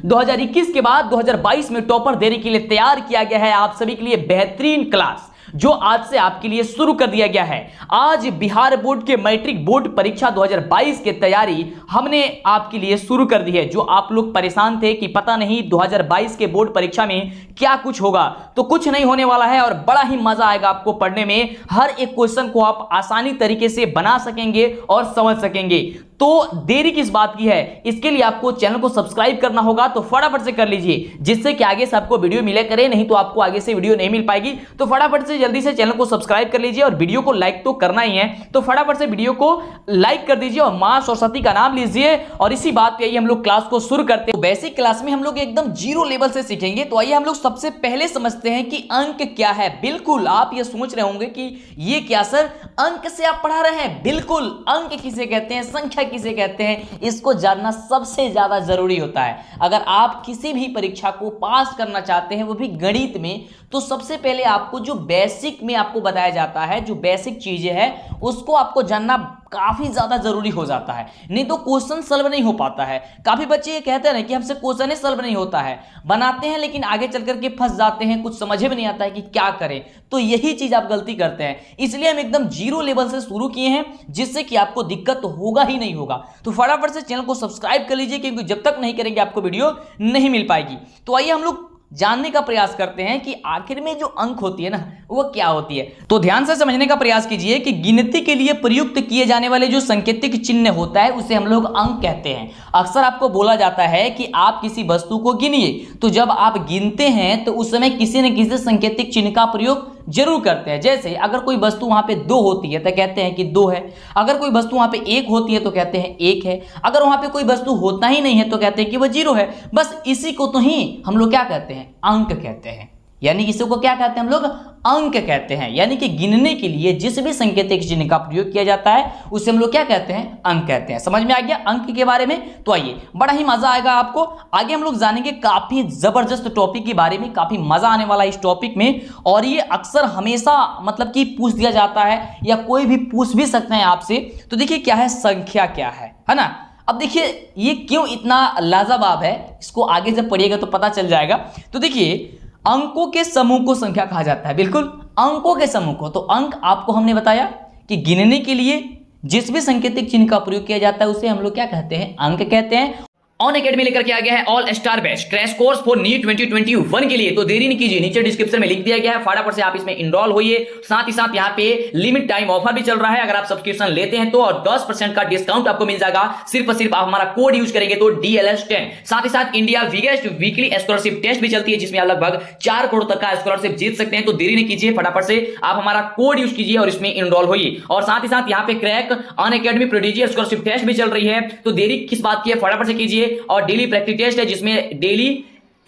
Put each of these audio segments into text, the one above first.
2021 के बाद 2022 में टॉपर देने के लिए तैयार किया गया है आप सभी के लिए बेहतरीन क्लास, जो आज से आपके लिए शुरू कर दिया गया है। आज बिहार बोर्ड के मैट्रिक बोर्ड परीक्षा 2022 की तैयारी हमने आपके लिए शुरू कर दी है। जो आप लोग परेशान थे कि पता नहीं 2022 के बोर्ड परीक्षा में क्या कुछ होगा, तो कुछ नहीं होने वाला है और बड़ा ही मजा आएगा आपको पढ़ने में। हर एक क्वेश्चन को आप आसानी तरीके से बना सकेंगे और समझ सकेंगे। तो देरी किस बात की है, इसके लिए आपको चैनल को सब्सक्राइब करना होगा, तो फटाफट से कर लीजिए, जिससे कि आगे से आपको वीडियो मिले करे, नहीं तो आपको आगे से वीडियो नहीं मिल पाएगी। तो फटाफट से जल्दी से चैनल को सब्सक्राइब कर लीजिए और वीडियो को लाइक तो करना ही है, तो फटाफट से वीडियो को लाइक कर दीजिए और मां सरस्वती का नाम लीजिए। और इसी बात पे हम लोग क्लास को शुरू करते हैं। तो बेसिक क्लास में हम लोग एकदम जीरो लेवल से सीखेंगे। तो आइए हम लोग सबसे पहले समझते हैं कि अंक क्या है। बिल्कुल आप ये सोच रहे होंगे कि ये क्या सर, अंक से आप पढ़ा रहे हैं। बिल्कुल, अंक किसे कहते हैं, संख्या किसे कहते हैं, इसको जानना सबसे ज्यादा जरूरी होता है। अगर आप किसी भी परीक्षा को पास करना चाहते हैं, वो भी गणित में, तो सबसे पहले आपको जो बेसिक में आपको बताया जाता है, जो बेसिक चीजें हैं उसको आपको जानना काफी ज्यादा जरूरी हो जाता है, नहीं तो क्वेश्चन सॉल्व नहीं हो पाता है। काफी बच्चे ये कहते हैं ना कि हमसे क्वेश्चन ही सॉल्व नहीं होता है, बनाते हैं लेकिन आगे चल करके फंस जाते हैं, कुछ समझ में नहीं आता है कि क्या करें। तो यही चीज आप गलती करते हैं, इसलिए हम एकदम जीरो लेवल से शुरू किए हैं, जिससे कि आपको दिक्कत तो होगा ही नहीं होगा। तो फटाफट से चैनल को सब्सक्राइब कर लीजिए, क्योंकि जब तक नहीं करेंगे आपको वीडियो नहीं मिल पाएगी। तो आइए हम लोग जानने का प्रयास करते हैं कि आखिर में जो अंक होती है ना, वो क्या होती है। तो ध्यान से समझने का प्रयास कीजिए कि गिनती के लिए प्रयुक्त किए जाने वाले जो सांकेतिक चिन्ह होता है, उसे हम लोग अंक कहते हैं। अक्सर आपको बोला जाता है कि आप किसी वस्तु को गिनिए, तो जब आप गिनते हैं तो उस समय किसी न किसी सांकेतिक चिन्ह का प्रयोग जरूर करते हैं। जैसे अगर कोई वस्तु वहां पे 2 होती है तो कहते हैं कि 2 है, अगर कोई वस्तु वहां पे 1 होती है तो कहते हैं 1 है, अगर वहां पे कोई वस्तु होता ही नहीं है तो कहते हैं कि वह 0 है। बस इसी को तो ही हम लोग क्या कहते हैं, अंक कहते हैं। यानी इसी को क्या कहते हैं हम लोग, अंक कहते हैं। यानी कि गिनने के लिए जिस भी सांकेतिक चिन्ह का प्रयोग किया जाता है उसे हम लोग क्या कहते हैं, अंक कहते हैं। समझ में आ गया अंक के बारे में। तो आइए, बड़ा ही मजा आएगा आपको। आगे हम लोग जानेंगे काफी जबरदस्त टॉपिक के बारे में, काफी मजा आने वाला इस टॉपिक में। और ये अक्सर हमेशा मतलब कि पूछ दिया जाता है, या कोई भी पूछ भी सकते हैं आपसे। तो देखिए क्या है, संख्या क्या है ना। अब देखिए ये क्यों इतना लाजवाब है, इसको आगे जब पढ़िएगा तो पता चल जाएगा। तो देखिए, अंकों के समूह को संख्या कहा जाता है। बिल्कुल, अंकों के समूह को। तो अंक आपको हमने बताया कि गिनने के लिए जिस भी सांकेतिक चिन्ह का प्रयोग किया जाता है उसे हम लोग क्या कहते हैं, अंक कहते हैं। ऑन एकेडमी लेकर के आ गया है all star best crash course for NEET 2021 के लिए। तो देरी नहीं कीजिए, नीचे डिस्क्रिप्शन में लिख दिया गया है, फटाफट से आप इसमें इनरोल होइए। साथ ही साथ यहाँ पे लिमिट टाइम ऑफर भी चल रहा है, अगर आप सब्सक्रिप्शन लेते हैं तो, और 10% का डिस्काउंट आपको मिल जाएगा सिर्फ और सिर्फ आप हमारा कोड यूज करेंगे तो DLS10। साथ ही साथ India biggest weekly scholarship test भी चलती है, जिसमें आप लगभग 4 करोड़ तक का स्कॉलरशिप जीत सकते हैं। तो देरी नहीं कीजिए, फटाफट से आप हमारा कोड यूज कीजिए और इसमें इनरोल होइए। और साथ ही साथ यहाँ पे crack on academy prodigy scholarship test भी चल रही है, तो देरी किस बात की है, फटाफट से कीजिए। और डेली प्रैक्टिस टेस्ट है, जिसमें डेली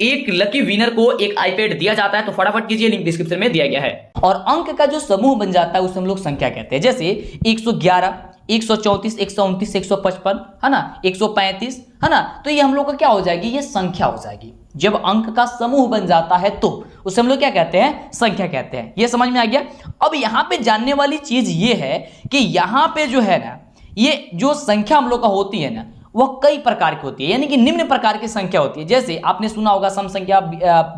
एक लकी विनर को एक आईपैड दिया जाता है, तो फटाफट कीजिए, लिंक डिस्क्रिप्शन में दिया गया है। और अंक का जो समूह बन जाता है उसे हम लोग संख्या कहते हैं। जैसे 111, 134, 129, 155 है ना, 135 है ना, तो ये हम लोग का क्या हो जाएगी, ये संख्या हो जाएगी। जब अंक का समूह बन जाता है तो उसे हम लोग क्या कहते हैं, संख्या कहते हैं। ये समझ में आ गया। अब यहां पे जानने वाली चीज ये है कि यहां पे जो है ना, ये जो संख्या हम लोग का होती है ना, वह कई प्रकार की होती है। यानी कि निम्न प्रकार की संख्या होती है। जैसे आपने सुना होगा सम संख्या,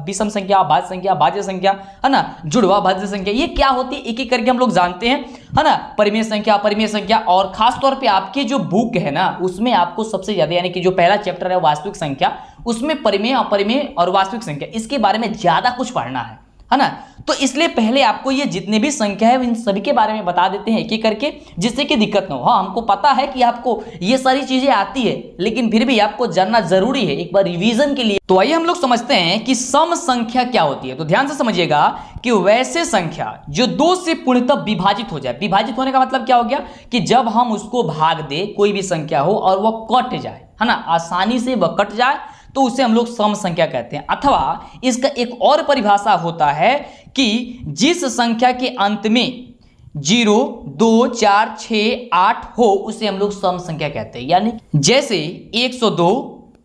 विषम संख्या, भाज्य संख्या, भाज्य संख्या है ना, जुड़वा भाज्य संख्या। ये क्या होती है एक एक करके हम लोग जानते हैं, है ना। परिमेय संख्या, परिमेय संख्या, और खास तौर पे आपकी जो बुक है ना, उसमें आपको सबसे ज्यादा, यानी कि जो पहला चैप्टर है वास्तविक संख्या, उसमें परिमेय, अपरिमेय और वास्तविक संख्या, इसके बारे में ज्यादा कुछ पढ़ना है ना। तो इसलिए पहले आपको ये जितने भी संख्या है इन सभी के बारे में बता देते हैं एक एक करके, जिससे कि दिक्कत ना हो। हाँ, हमको पता है कि आपको ये सारी चीजें आती है, लेकिन फिर भी आपको जानना जरूरी है एक बार रिवीजन के लिए। तो आइए हम लोग समझते हैं कि सम संख्या क्या होती है। तो ध्यान से समझिएगा कि वैसे संख्या जो 2 से पूर्णतः विभाजित हो जाए। विभाजित होने का मतलब क्या हो गया कि जब हम उसको भाग दे, कोई भी संख्या हो और वह कट जाए, है ना, आसानी से वह कट जाए, तो उसे हम लोग सम संख्या कहते हैं। अथवा इसका एक और परिभाषा होता है कि जिस संख्या के अंत में 0, 2, 4, 6, 8 हो, उसे हम लोग सम संख्या कहते हैं। यानी जैसे 102,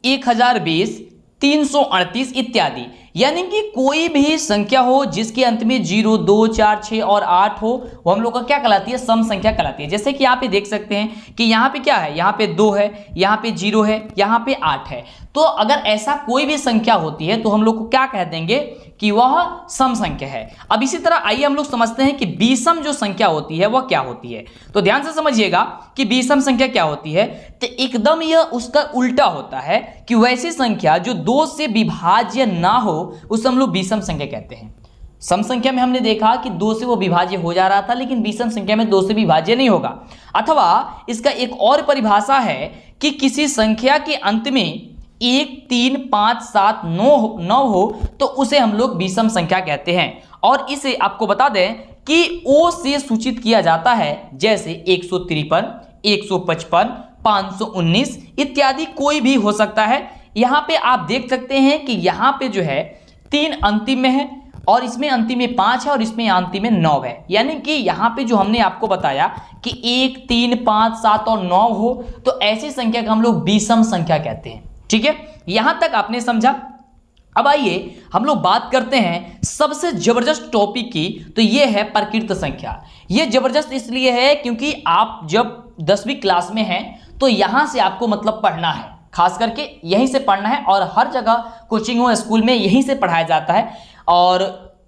1020, 338 इत्यादि, यानी कि कोई भी संख्या हो जिसके अंत में 0, 2, 4, 6 और 8 हो, वो हम लोग का क्या कहलाती है? सम संख्या कहलाती है। जैसे कि यहाँ पे देख सकते हैं कि यहाँ पे क्या है, यहाँ पे 2 है, यहाँ पे 0 है, यहाँ पे 8 है। तो अगर ऐसा कोई भी संख्या होती है तो हम लोग को क्या कह देंगे कि वह सम संख्या है। अब इसी तरह आइए हम लोग समझते हैं कि विषम जो संख्या होती है वह क्या होती है। तो ध्यान से समझिएगा कि विषम संख्या क्या होती है। तो एकदम यह उसका उल्टा होता है कि वैसी संख्या जो 2 से विभाज्य ना हो उसे हम लोग विषम संख्या कहते हैं। सम संख्या में हमने देखा कि 2 से वो विभाज्य हो जा रहा था, लेकिन विषम संख्या में 2 से विभाज्य नहीं होगा। अथवा इसका एक और परिभाषा है कि किसी संख्या के अंत में 1, 3, 5, 7, 9 हो तो उसे हम लोग विषम संख्या कहते हैं। और इसे आपको बता दें कि ओ से सूचित किया जाता है, जैसे 153, 155, 519 इत्यादि कोई भी हो सकता है। यहाँ पे आप देख सकते हैं कि यहाँ पे जो है 3 अंतिम में है और इसमें अंतिम में 5 है और इसमें अंतिम में 9 है। यानी कि यहाँ पे जो हमने आपको बताया कि 1, 3, 5, 7 और 9 हो तो ऐसी संख्या का हम लोग विषम संख्या कहते हैं। ठीक है, यहां तक आपने समझा। अब आइए हम लोग बात करते हैं सबसे जबरदस्त टॉपिक की, तो ये है प्रकृत संख्या। ये जबरदस्त इसलिए है क्योंकि आप जब 10वीं क्लास में हैं तो यहां से आपको मतलब पढ़ना है, खास करके यहीं से पढ़ना है और हर जगह कोचिंग हो स्कूल में यहीं से पढ़ाया जाता है। और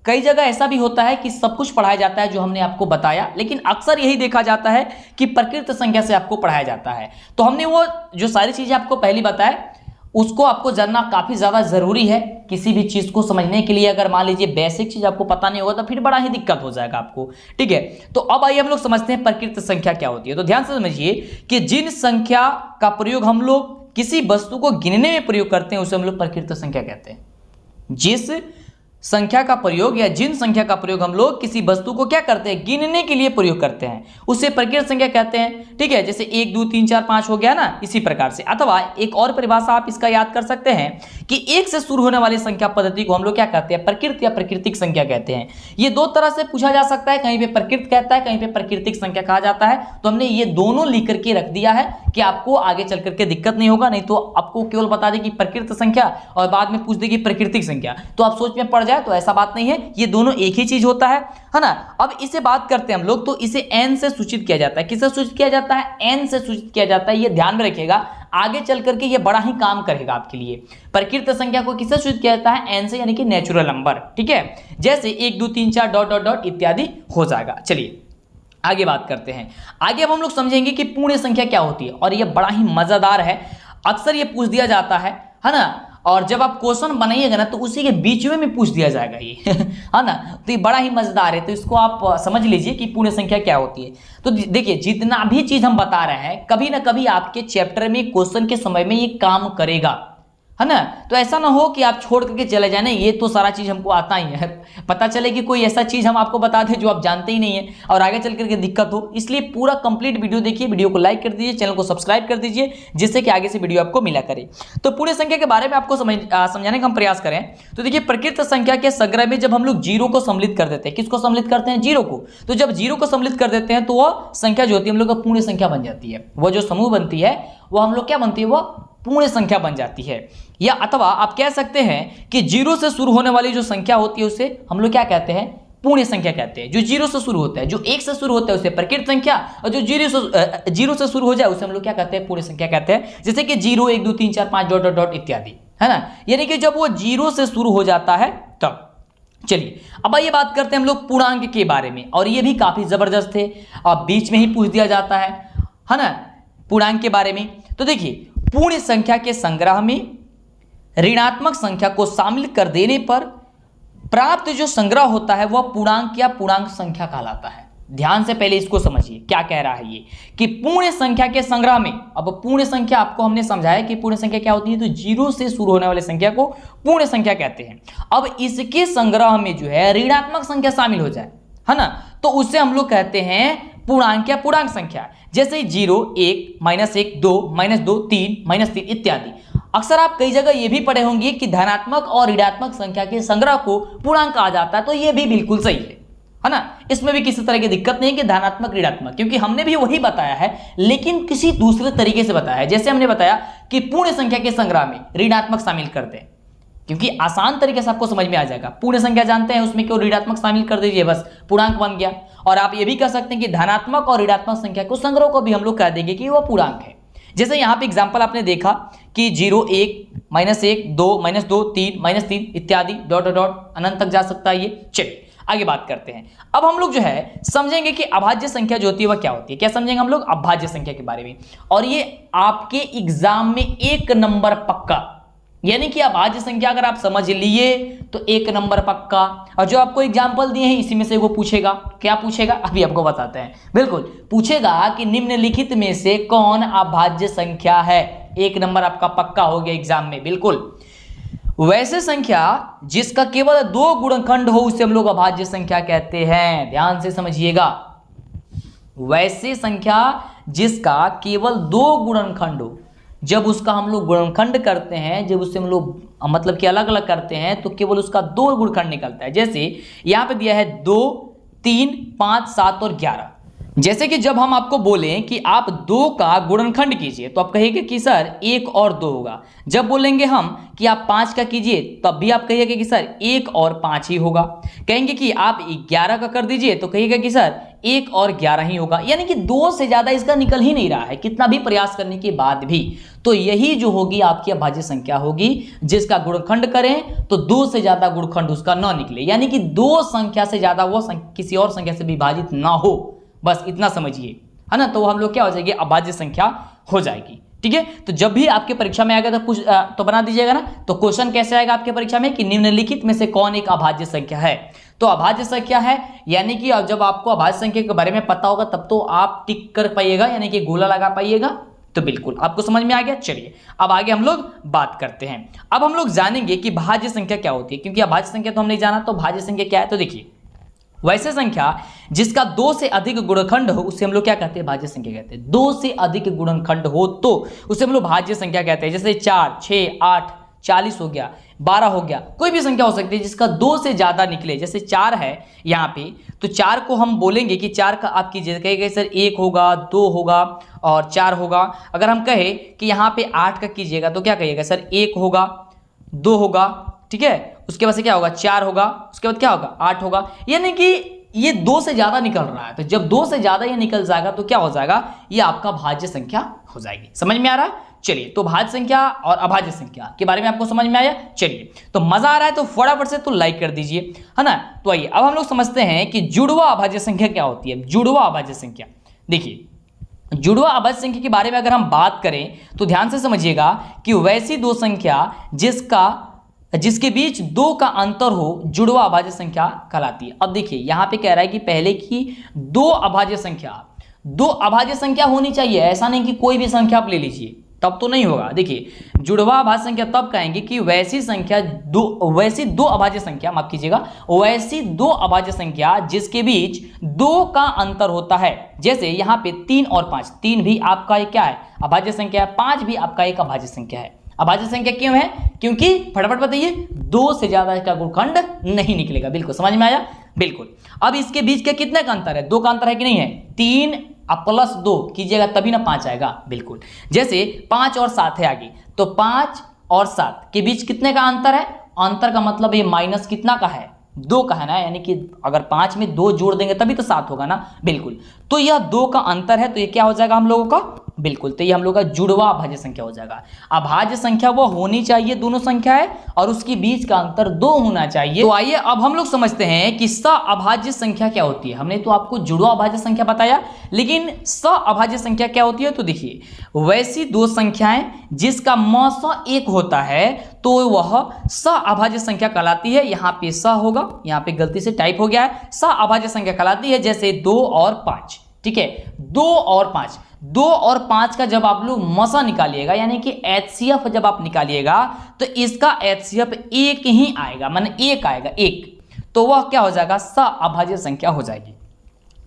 कई जगह ऐसा भी होता है कि सब कुछ पढ़ाया जाता है जो हमने आपको बताया, लेकिन अक्सर यही देखा जाता है कि प्रकृत संख्या से आपको पढ़ाया जाता है। तो हमने वो जो सारी चीजें आपको पहले बताया उसको आपको जानना काफी ज्यादा जरूरी है किसी भी चीज को समझने के लिए। अगर मान लीजिए बेसिक चीज आपको पता नहीं होगा तो फिर बड़ा ही दिक्कत हो जाएगा आपको। ठीक है, तो अब आइए हम लोग समझते हैं प्रकृत संख्या क्या होती है। तो ध्यान से समझिए कि जिन संख्या का प्रयोग हम लोग किसी वस्तु को गिनने में प्रयोग करते हैं उसे हम लोग प्रकृत संख्या कहते हैं। जिस संख्या का प्रयोग या जिन संख्या का प्रयोग हम लोग किसी वस्तु को क्या करते हैं, गिनने के लिए प्रयोग करते हैं, उसे प्रकृत संख्या कहते हैं। ठीक है, जैसे 1, 2, 3, 4, 5 हो गया ना, इसी प्रकार से। अथवा एक और परिभाषा आप इसका याद कर सकते हैं कि 1 से शुरू होने वाली संख्या पद्धति को हम लोग क्या कहते हैं, प्रकृत या प्राकृतिक संख्या कहते हैं। ये दो तरह से पूछा जा सकता है, कहीं पे प्रकृत कहता है, कहीं पे प्राकृतिक संख्या कहा जाता है। तो हमने ये दोनों लिख करके रख दिया है कि आपको आगे चल करके दिक्कत नहीं होगा। नहीं तो आपको केवल बता दे कि प्रकृत संख्या और बाद में पूछ देगी प्राकृतिक संख्या, तो आप सोच में पड़ जाए, तो ऐसा बात नहीं है, ये दोनों एक ही चीज होता है ना। अब इसे बात करते हैं हम लोग, तो इसे n से सूचित किया जाता है। किससे सूचित किया जाता है? n से सूचित किया जाता है। ये ध्यान में रखिएगा, आगे चल करके ये बड़ा ही काम करेगा आपके लिए। प्रकृत संख्या को किससे सूचित किया जाता है? n से, यानी कि नेचुरल नंबर। ठीक है, जैसे 1, 2, 3, 4 डॉट डॉट डॉट इत्यादि हो जाएगा। चलिए आगे बात करते हैं। आगे अब हम लोग समझेंगे कि पूर्ण संख्या क्या होती है, और ये बड़ा ही मजेदार है। अक्सर ये पूछ दिया जाता है ना, और जब आप क्वेश्चन बनाइएगा ना तो उसी के बीच में पूछ दिया जाएगा ये है ना। तो ये बड़ा ही मजेदार है, तो इसको आप समझ लीजिए कि पूर्ण संख्या क्या होती है। तो देखिए, जितना भी चीज हम बता रहे हैं कभी ना कभी आपके चैप्टर में क्वेश्चन के समय में ये काम करेगा, है ना। तो ऐसा ना हो कि आप छोड़ करके चले जाए ना, ये तो सारा चीज हमको आता ही है, पता चले कि कोई ऐसा चीज हम आपको बता दें जो आप जानते ही नहीं है और आगे चल करके दिक्कत हो। इसलिए पूरा कंप्लीट वीडियो देखिए, वीडियो को लाइक कर दीजिए, चैनल को सब्सक्राइब कर दीजिए, जिससे कि आगे से वीडियो आपको मिला करे। तो पूर्ण संख्या के बारे में आपको समझाने का हम प्रयास करें। तो देखिए, प्रकृत संख्या के संग्रह में जब हम लोग 0 को सम्मिलित कर देते हैं, किसको सम्मिलित करते हैं? 0 को। तो जब 0 को सम्मिलित कर देते हैं तो वह संख्या जो होती है हम लोग का पूर्ण संख्या बन जाती है। वह जो समूह बनती है वो हम लोग क्या बनती है? वह पूर्ण संख्या बन जाती है। या अथवा आप कह सकते हैं कि 0 से शुरू होने वाली जो संख्या होती है उसे हम लोग क्या कहते हैं? पूर्ण संख्या कहते हैं। जो 0 से शुरू होता है, जो 1 से शुरू होता है उसे प्रकृत संख्या, और जो 0 से शुरू हो जाए उसे हम लोग क्या कहते हैं? पूर्ण संख्या कहते हैं। जैसे कि 0, 1, 2, 3, 4, 5 डॉट डॉट डॉट इत्यादि, है ना। यानी कि जब वो 0 से शुरू हो जाता है तब। चलिए अब आइए बात करते हैं हम लोग पूर्णांक के बारे में, और ये भी काफी जबरदस्त है और बीच में ही पूछ दिया जाता है ना, पूर्णांक के बारे में। तो देखिए, पूर्ण संख्या के संग्रह में ऋणात्मक संख्या को शामिल कर देने पर प्राप्त जो संग्रह होता है वह पूर्णांक या पूर्णांक संख्या कहलाता है। ध्यान से पहले इसको समझिए क्या कह रहा है ये, कि पूर्ण संख्या के संग्रह में, अब पूर्ण संख्या आपको हमने समझाया कि पूर्ण संख्या क्या होती है, तो 0 से शुरू होने वाली संख्या को पूर्ण संख्या कहते हैं। अब इसके संग्रह में जो है ऋणात्मक संख्या शामिल हो जाए, है ना, तो उसे हम लोग कहते हैं पूर्णांक या पूर्णांक संख्या। जैसे 0, 1, -1, 2, -2, 3, -3 इत्यादि। अक्सर आप कई जगह ये भी पढ़े होंगे कि धनात्मक और ऋणात्मक संख्या के संग्रह को पूर्णांक कहा जाता है, तो ये भी बिल्कुल सही है ना। इसमें भी किसी तरह की दिक्कत नहीं है कि धनात्मक ऋणात्मक, क्योंकि हमने भी वही बताया है लेकिन किसी दूसरे तरीके से बताया है। जैसे हमने बताया कि पूर्ण संख्या के संग्रह में ऋणात्मक शामिल कर दें, क्योंकि आसान तरीके से आपको समझ में आ जाएगा। पूर्ण संख्या जानते हैं, उसमें केवल ऋणात्मक शामिल कर दीजिए, बस पूर्णांक बन गया। और आप ये भी कह सकते हैं कि धनात्मक और ऋणात्मक संख्या को संग्रह को भी हम लोग कह देंगे कि वो पूर्णांक है। जैसे यहाँ पे एग्जाम्पल आपने देखा कि 0 1 -1 2 -2 3 -3 इत्यादि डॉट डॉट अनंत तक जा सकता है ये। चलिए आगे बात करते हैं। अब हम लोग जो है समझेंगे कि अभाज्य संख्या जो होती है वह क्या होती है। क्या समझेंगे हम लोग? अभाज्य संख्या के बारे में। और ये आपके एग्जाम में 1 नंबर पक्का, यानी कि अभाज्य संख्या अगर आप समझ लिए तो 1 नंबर पक्का। और जो आपको एग्जाम्पल दिए हैं इसी में से वो पूछेगा। क्या पूछेगा अभी आपको बताते हैं। बिल्कुल पूछेगा कि निम्नलिखित में से कौन अभाज्य संख्या है। 1 नंबर आपका पक्का हो गया एग्जाम में। बिल्कुल वैसे संख्या जिसका केवल 2 गुणनखंड हो उसे हम लोग अभाज्य संख्या कहते हैं। ध्यान से समझिएगा, वैसे संख्या जिसका केवल 2 गुणनखंड हो, जब उसका हम लोग गुणनखंड करते हैं, जब उससे हम लोग मतलब कि अलग अलग करते हैं तो केवल उसका 2 गुणनखंड निकलता है। जैसे यहां पे दिया है 2 3 5 7 और 11। जैसे कि जब हम आपको बोलें कि आप 2 का गुणनखंड कीजिए तो आप कहिएगा कि सर 1 और 2 होगा। जब बोलेंगे हम कि आप 5 का कीजिए तब भी आप कहिएगा कि सर 1 और 5 ही होगा। कहेंगे कि आप 11 का कर दीजिए तो कहिएगा कि सर 1 और 11 ही होगा। यानी कि 2 से ज्यादा इसका निकल ही नहीं रहा है, कितना भी प्रयास करने के बाद भी। तो यही जो होगी आपकी अभाज्य संख्या होगी जिसका गुणनखंड करें तो 2 से ज्यादा गुणनखंड उसका ना निकले, यानी कि 2 संख्या से ज्यादा वो किसी और संख्या से विभाजित ना हो। बस इतना समझिए, है ना। तो हम लोग क्या हो जाएगी? अभाज्य संख्या हो जाएगी। ठीक है, तो जब भी आपके परीक्षा में आएगा तो कुछ तो बना दीजिएगा ना। तो क्वेश्चन कैसे आएगा आपके परीक्षा में कि निम्नलिखित में से कौन एक अभाज्य संख्या है। तो अभाज्य संख्या है, यानी कि जब आपको अभाज्य संख्या के बारे में पता होगा तब तो आप टिक कर पाइएगा, यानी कि गोला लगा पाइएगा। तो बिल्कुल आपको समझ में आ गया। चलिए अब आगे हम लोग बात करते हैं। अब हम लोग जानेंगे कि भाज्य संख्या क्या होती है, क्योंकि अभाज्य संख्या तो हम नहीं जाना। तो भाज्य संख्या क्या है? तो देखिए, वैसे संख्या जिसका 2 से अधिक गुणनखंड हो उसे हम लोग क्या कहते हैं? भाज्य संख्या कहते हैं। 2 से अधिक गुणनखंड हो तो उसे हम लोग भाज्य संख्या कहते हैं। जैसे 4 6 8 40 हो गया, 12 हो गया, कोई भी संख्या हो सकती है जिसका 2 से ज्यादा निकले। जैसे 4 है यहाँ पे, तो 4 को हम बोलेंगे कि 4 का आप कीजिए, कहेंगे सर 1 होगा 2 होगा और 4 होगा। अगर हम कहे कि यहाँ पे 8 का कीजिएगा तो क्या कहिएगा? सर 1 होगा 2 होगा, ठीक है, उसके बाद से क्या होगा? 4 होगा, उसके बाद क्या होगा? 8 होगा। यानी कि ये 2 से ज्यादा निकल रहा है। तो जब 2 से ज्यादा ये निकल जाएगा तो क्या हो जाएगा? ये आपका भाज्य संख्या हो जाएगी। समझ में आ रहा है? चलिए, तो भाज्य संख्या और अभाज्य संख्या के बारे में आपको समझ में आया। चलिए, तो मजा आ रहा है तो फटाफट से तो लाइक कर दीजिए, है ना। तो आइए अब हम लोग समझते हैं कि जुड़वा अभाज्य संख्या क्या होती है। जुड़वा अभाज्य संख्या, देखिए जुड़वा अभाज्य संख्या के बारे में अगर हम बात करें तो ध्यान से समझिएगा कि वैसी 2 संख्या जिसके बीच 2 का अंतर हो जुड़वा अभाज्य संख्या कहलाती है। अब देखिए यहाँ पे कह रहा है कि पहले की 2 अभाज्य संख्या होनी चाहिए। ऐसा नहीं कि कोई भी संख्या आप ले लीजिए, तब तो नहीं होगा। देखिए जुड़वा अभाज्य संख्या तब कहेंगे कि वैसी 2 अभाज्य संख्या, माफ कीजिएगा, वैसी 2 अभाज्य संख्या जिसके बीच 2 का अंतर होता है। जैसे यहाँ पे 3 और 5, 3 भी आपका एक क्या है? अभाज्य संख्या है। 5 भी आपका एक अभाज्य संख्या है। अभाज्य संख्या क्यों है? क्योंकि फटाफट बताइए, 2 से ज्यादा इसका गुणनखंड नहीं निकलेगा। बिल्कुल समझ में आया। बिल्कुल, अब इसके बीच के कितने का अंतर है? 2 का अंतर है कि नहीं है? 3 + 2 कीजिएगा तभी ना 5 आएगा। बिल्कुल, जैसे 5 और 7 है आगे, तो 5 और 7 के बीच कितने का अंतर है? अंतर का मतलब ये माइनस कितना का है? 2 का है ना, यानी कि अगर 5 में 2 जोड़ देंगे तभी तो 7 होगा ना। बिल्कुल, तो यह 2 का अंतर है, तो ये क्या हो जाएगा हम लोगों का? बिल्कुल, तो ये हम लोग का जुड़वा अभाज्य संख्या हो जाएगा। अभाज्य संख्या वो होनी चाहिए दोनों संख्याएं और उसके बीच का अंतर 2 होना चाहिए। तो आइए अब हम लोग समझते हैं कि सअभाज्य संख्या क्या होती है। हमने तो आपको जुड़वा अभाज्य संख्या बताया, लेकिन सअभाज्य संख्या क्या होती है? तो देखिए, वैसी 2 संख्याएं जिसका मौसा 1 होता है तो वह सअभाज्य संख्या कहलाती है। यहाँ पे स होगा, यहाँ पे गलती से टाइप हो गया है। सअभाज्य संख्या कहलाती है। जैसे 2 और 5, ठीक है, 2 और 5 का जब आप लोग मसा निकालिएगा, यानी कि HCF जब आप निकालिएगा तो इसका HCF 1 ही आएगा, माने 1 आएगा, 1, तो वह क्या हो जाएगा? सअभाज्य संख्या हो जाएगी।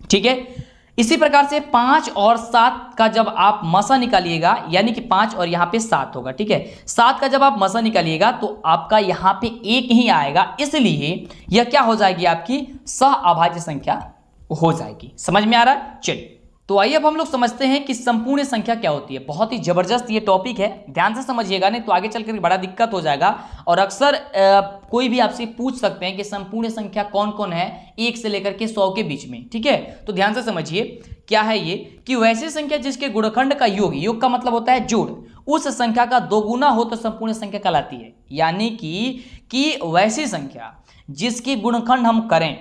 ठीक है, इसी प्रकार से 5 और 7 का जब आप मसा निकालिएगा, यानी कि 5 और यहाँ पे 7 होगा, ठीक है, 7 का जब आप मसा निकालिएगा तो आपका यहाँ पे 1 ही आएगा, इसलिए यह क्या हो जाएगी? आपकी सअभाज्य संख्या हो जाएगी। समझ में आ रहा है? चलिए तो आइए अब हम लोग समझते हैं कि संपूर्ण संख्या क्या होती है। बहुत ही जबरदस्त ये टॉपिक है, ध्यान से समझिएगा, नहीं तो आगे चलकर बड़ा दिक्कत हो जाएगा। और अक्सर कोई भी आपसे पूछ सकते हैं कि संपूर्ण संख्या कौन कौन है 1 से लेकर के 100 के बीच में, ठीक है। तो ध्यान से समझिए क्या है ये, कि वैसी संख्या जिसके गुणनखंड का योग, योग का मतलब होता है जोड़, उस संख्या का दोगुना हो तो संपूर्ण संख्या कहलाती है। यानी कि वैसी संख्या जिसकी गुणनखंड हम करें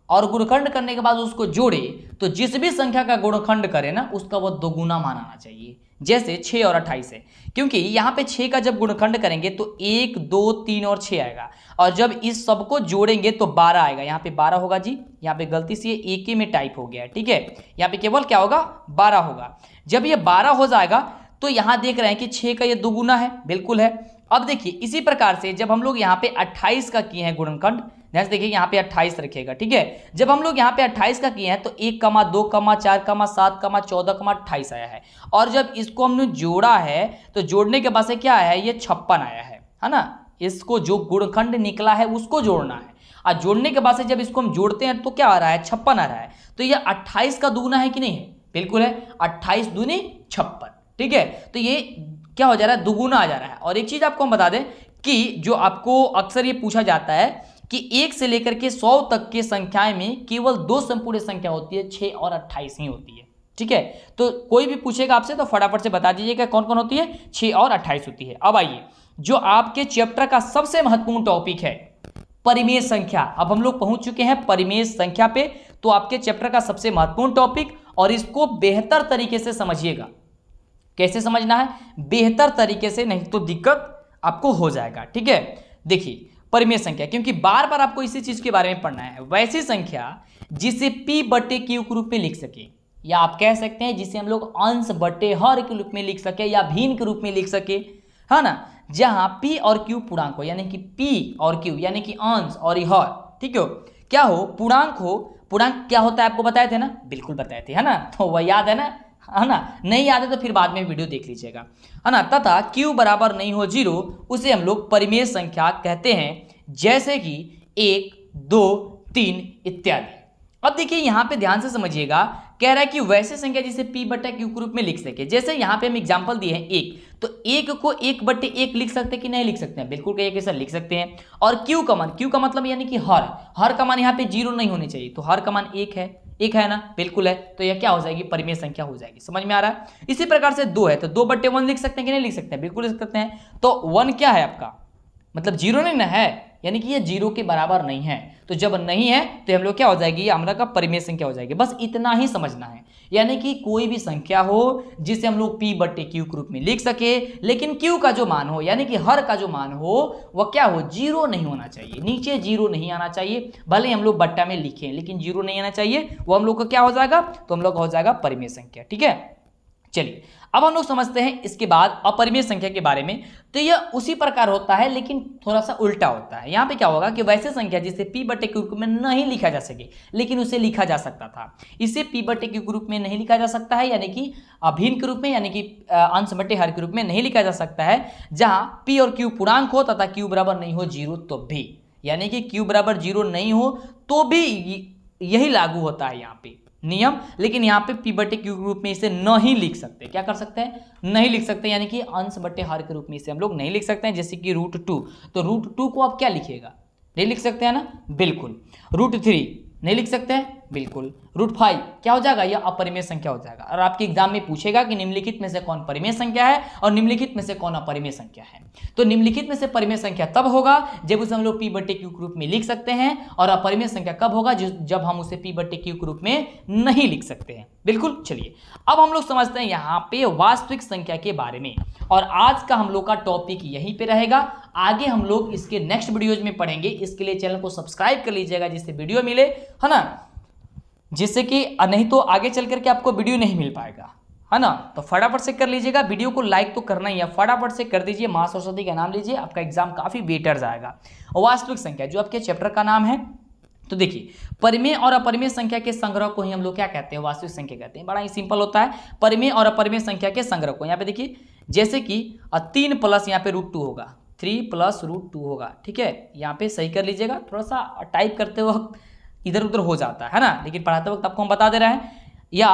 और गुणनखंड करने के बाद उसको जोड़े, तो जिस भी संख्या का गुणनखंड करे ना उसका वो दोगुना माना चाहिए। जैसे 6 और 28 है, क्योंकि यहाँ पे 6 का जब गुणनखंड करेंगे तो 1 2 3 और 6 आएगा, और जब इस सबको जोड़ेंगे तो 12 आएगा। यहाँ पे 12 होगा जी, यहाँ पे गलती से एक ही में टाइप हो गया है, ठीक है। यहाँ पे केवल क्या होगा, 12 होगा। जब ये 12 हो जाएगा तो यहाँ देख रहे हैं कि 6 का ये दोगुना है, बिल्कुल है। अब देखिए इसी प्रकार से जब हम लोग यहाँ पे 28 का किए हैं गुणनखंड, ध्यान से देखिए यहाँ पे 28 रखिएगा, ठीक है। जब हम लोग यहाँ पे 28 का किए हैं तो 1, 2, 4, 7, 14, 28 आया है। और जब इसको हमने जोड़ा है तो जोड़ने के बाद से क्या आया है, ये 56 आया है ना। इसको जो गुणनखंड निकला है उसको जोड़ना है, और जोड़ने के बाद से जब इसको हम जोड़ते हैं तो क्या आ रहा है, 56 आ रहा है। तो ये 28 का दुगुना है कि नहीं है, बिल्कुल है। 28 दूनी 56, ठीक है। तो ये क्या हो जा रहा है, दुगुना आ जा रहा है। और एक चीज आपको हम बता दें कि जो आपको अक्सर ये पूछा जाता है कि 1 से लेकर के 100 तक के संख्याएं में केवल 2 संपूर्ण संख्या होती है, 6 और 28 ही होती है, ठीक है। तो कोई भी पूछेगा आपसे तो फटाफट से बता दीजिएगा कौन कौन होती है, 6 और 28 होती है। अब आइए जो आपके चैप्टर का सबसे महत्वपूर्ण टॉपिक है, परिमेय संख्या। अब हम लोग पहुंच चुके हैं परिमेय संख्या पे। तो आपके चैप्टर का सबसे महत्वपूर्ण टॉपिक, और इसको बेहतर तरीके से समझिएगा। कैसे समझना है, बेहतर तरीके से, नहीं तो दिक्कत आपको हो जाएगा, ठीक है। देखिए परिमेय संख्या, क्योंकि बार बार आपको इसी चीज के बारे में पढ़ना है। वैसी संख्या जिसे p बटे q के रूप में लिख सके, या आप कह सकते हैं जिसे हम लोग अंश बटे हर के रूप में लिख सके, या भिन्न के रूप में लिख सके, है ना। जहां p और q पूर्णांक हो, यानी कि p और q यानी कि अंश और हर, ठीक है, क्या हो, पूर्णांक हो। पूर्णांक क्या होता है आपको बताए थे ना, बिल्कुल बताए थे, है ना। तो वह याद है ना, है ना। नहीं याद है तो फिर बाद में वीडियो देख लीजिएगा, है ना। तथा q बराबर नहीं हो 0, उसे हम लोग परिमेय संख्या कहते हैं, जैसे कि 1 2 3 इत्यादि। अब देखिए यहाँ पे ध्यान से समझिएगा, कह रहा है कि वैसे संख्या जिसे p बटा q के रूप में लिख सके। जैसे यहाँ पे हम एग्जांपल दिए हैं 1, तो 1 को 1 बटे 1 लिख सकते हैं कि नहीं लिख सकते हैं, बिल्कुल कहीं कैसा लिख सकते हैं। और q का मान, q का मतलब यानी कि हर का मान यहाँ पे 0 नहीं होनी चाहिए, तो हर का मान 1 है ना, बिल्कुल है। तो यह क्या हो जाएगी, परिमेय संख्या हो जाएगी। समझ में आ रहा है। इसी प्रकार से 2 है तो 2 बटे 1 लिख सकते हैं कि नहीं लिख सकते हैं, बिल्कुल लिख सकते हैं। तो 1 क्या है आपका, मतलब 0 नहीं ना है, यानी कि ये 0 के बराबर नहीं है। तो जब नहीं है तो हम लोग क्या हो जाएगी, ये हमरा का परिमेय संख्या हो जाएगी। बस इतना ही समझना है। यानी कि कोई भी संख्या हो जिसे हम लोग p बटे q के रूप में लिख सके, लेकिन q का जो मान हो, यानी कि हर का जो मान हो, वह क्या हो, 0 नहीं होना चाहिए, नीचे 0 नहीं आना चाहिए। भले हम लोग बट्टा में लिखें लेकिन 0 नहीं आना चाहिए, वो हम लोग का क्या हो जाएगा, तो हम लोग का हो जाएगा परिमेय संख्या, ठीक है। चलिए अब हम लोग समझते हैं इसके बाद अपरिमेय संख्या के बारे में। तो यह उसी प्रकार होता है लेकिन थोड़ा सा उल्टा होता है। यहाँ पे क्या होगा कि वैसे संख्या जिसे p बटे q के रूप में नहीं लिखा जा सके, लेकिन उसे लिखा जा सकता था, इसे p बटे q के रूप में नहीं लिखा जा सकता है, यानी कि अभिन्न के रूप में, यानी कि अंश बटे हर के रूप में नहीं लिखा जा सकता है। जहाँ p और q पूर्णांक हो तथा q बराबर नहीं हो 0 तो भी, यानी कि q बराबर 0 नहीं हो तो भी यही लागू होता है यहाँ पे नियम। लेकिन यहाँ पे p बटे q के रूप में इसे नहीं लिख सकते, क्या कर सकते हैं, नहीं लिख सकते, यानी कि अंश बटे हर के रूप में इसे हम लोग नहीं लिख सकते हैं। जैसे कि √2, तो √2 को आप क्या लिखिएगा, नहीं लिख सकते हैं ना, बिल्कुल। √3 नहीं लिख सकते हैं, बिल्कुल। √5 क्या हो जाएगा, यह अपरिमेय संख्या हो जाएगा। और आपके एग्जाम में पूछेगा कि निम्नलिखित में से कौन परिमेय संख्या है और निम्नलिखित में से कौन अपरिमेय संख्या है। तो निम्नलिखित में से परिमेय संख्या तब होगा जब उसे हम लोग p बटे q के रूप में लिख सकते हैं, और अपरिमेय संख्या कब होगा, जब हम उसे p बटे q के रूप में नहीं लिख सकते हैं, बिल्कुल। चलिए अब हम लोग समझते हैं यहाँ पे वास्तविक संख्या के बारे में, और आज का हम लोग का टॉपिक यहीं पे रहेगा। आगे हम लोग इसके नेक्स्ट वीडियोज में पढ़ेंगे। इसके लिए चैनल को सब्सक्राइब कर लीजिएगा जिससे वीडियो मिले, है ना, जिससे कि नहीं तो आगे चल करके आपको वीडियो नहीं मिल पाएगा, है ना। तो फटाफट से कर लीजिएगा, वीडियो को लाइक तो करना ही है, फटाफट से कर दीजिए। माँ सरस्वती का नाम लीजिए, आपका एग्जाम काफी बेटर जाएगा। वास्तविक संख्या जो आपके चैप्टर का नाम है, तो देखिए परिमेय और अपरिमेय संख्या के संग्रह को ही हम लोग क्या कहते हैं, वास्तविक संख्या कहते हैं। बड़ा ही सिंपल होता है, परिमेय और अपरिमेय संख्या के संग्रह को। यहाँ पे देखिए जैसे कि 3 प्लस यहाँ पे √2 होगा, 3 + √2 होगा, ठीक है। यहाँ पे सही कर लीजिएगा, थोड़ा सा टाइप करते वक्त इधर उधर हो जाता है ना, लेकिन पढ़ाते वक्त आपको हम बता दे रहे हैं। या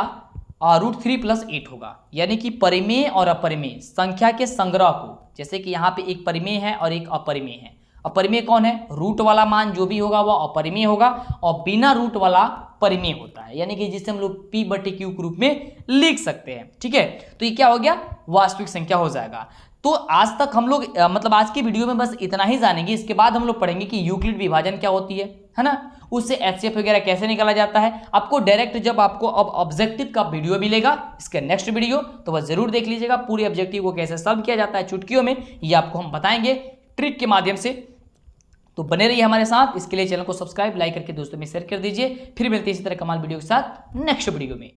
√3 + 8 होगा, यानी कि परिमेय और अपरिमेय संख्या के संग्रह को, जैसे कि यहाँ पे एक परिमेय है और एक अपरिमेय है। अपरिमेय कौन है? रूट वाला मान जो भी होगा वह अपरिमेय होगा, और बिना रूट वाला परिमेय होता है, यानी कि जिसे हम लोग P/Q के रूप में लिख सकते हैं। ठीक है, तो ये क्या हो गया? वास्तविक संख्या हो जाएगा। तो आज तक हम लोग मतलब आज की वीडियो में बस इतना ही जानेंगे। इसके बाद हम लोग पढ़ेंगे कि यूक्लिड विभाजन क्या होती है ना, उससे एचसीएफ वगैरह कैसे निकाला जाता है। आपको डायरेक्ट जब आपको अब ऑब्जेक्टिव का वीडियो मिलेगा, इसके नेक्स्ट वीडियो, तो वह जरूर देख लीजिएगा। पूरे ऑब्जेक्टिव को कैसे सॉल्व किया जाता है चुटकियों में, ये आपको हम बताएंगे ट्रिक के माध्यम से। तो बने रहिए हमारे साथ। इसके लिए चैनल को सब्सक्राइब, लाइक करके दोस्तों में शेयर कर दीजिए। फिर मिलते हैं इसी तरह कमाल वीडियो के साथ नेक्स्ट वीडियो में।